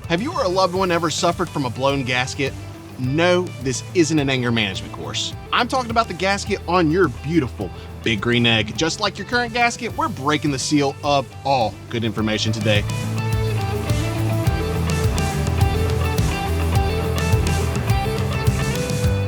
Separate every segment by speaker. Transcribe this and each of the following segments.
Speaker 1: Have you or a loved one ever suffered from a blown gasket? No, this isn't an anger management course. I'm talking about the gasket on your beautiful big green egg. Just like your current gasket, we're breaking the seal of all good information today.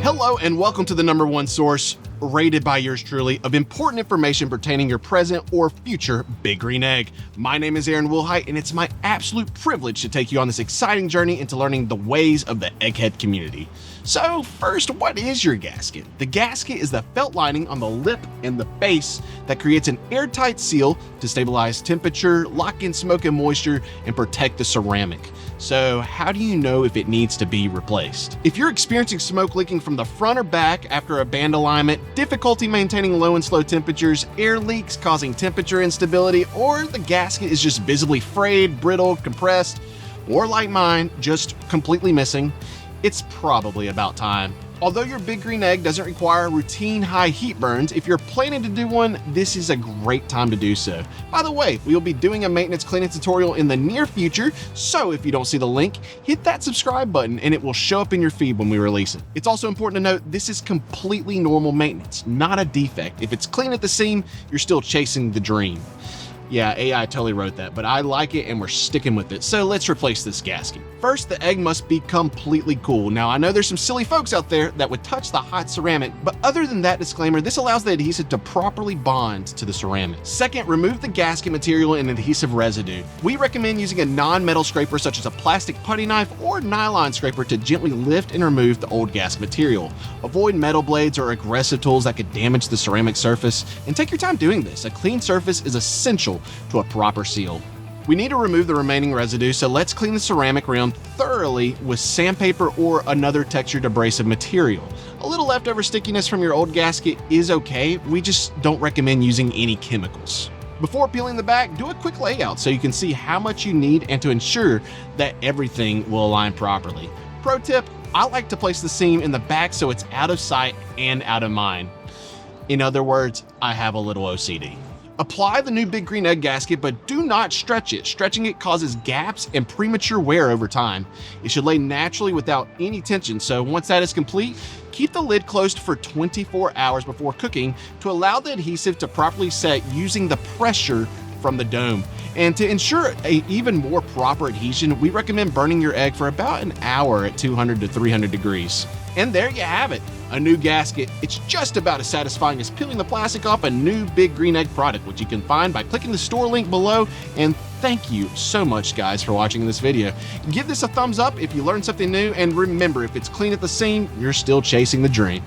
Speaker 1: Hello and welcome to the #1 source, rated by yours truly, of important information pertaining your present or future big green egg. My name is Aaron Wilhite, and it's my absolute privilege to take you on this exciting journey into learning the ways of the egghead community. So first, what is your gasket? The gasket is the felt lining on the lip and the face that creates an airtight seal to stabilize temperature, lock in smoke and moisture, and protect the ceramic. So how do you know if it needs to be replaced? If you're experiencing smoke leaking from the front or back after a band alignment, difficulty maintaining low and slow temperatures, air leaks causing temperature instability, or the gasket is just visibly frayed, brittle, compressed, or like mine, just completely missing, it's probably about time. Although your big green egg doesn't require routine high heat burns, if you're planning to do one, this is a great time to do so. By the way, we will be doing a maintenance cleaning tutorial in the near future, so if you don't see the link, hit that subscribe button and it will show up in your feed when we release it. It's also important to note this is completely normal maintenance, not a defect. If it's clean at the seam, you're still chasing the dream. Yeah, AI totally wrote that, but I like it and we're sticking with it. So let's replace this gasket. First, the egg must be completely cool. Now, I know there's some silly folks out there that would touch the hot ceramic, but other than that disclaimer, this allows the adhesive to properly bond to the ceramic. Second, remove the gasket material and adhesive residue. We recommend using a non-metal scraper such as a plastic putty knife or nylon scraper to gently lift and remove the old gasket material. Avoid metal blades or aggressive tools that could damage the ceramic surface, and take your time doing this. A clean surface is essential to a proper seal. We need to remove the remaining residue, so let's clean the ceramic rim thoroughly with sandpaper or another textured abrasive material. A little leftover stickiness from your old gasket is okay, we just don't recommend using any chemicals. Before peeling the back, do a quick layout so you can see how much you need and to ensure that everything will align properly. Pro tip, I like to place the seam in the back so it's out of sight and out of mind. In other words, I have a little OCD. Apply the new big green egg gasket, but do not stretch it. Stretching it causes gaps and premature wear over time. It should lay naturally without any tension, so once that is complete, keep the lid closed for 24 hours before cooking to allow the adhesive to properly set using the pressure from the dome. And to ensure an even more proper adhesion, we recommend burning your egg for about an hour at 200 to 300 degrees. And there you have it, a new gasket. It's just about as satisfying as peeling the plastic off a new big green egg product, which you can find by clicking the store link below. And thank you so much, guys, for watching this video. Give this a thumbs up if you learned something new, and remember, if it's clean at the seam, you're still chasing the dream.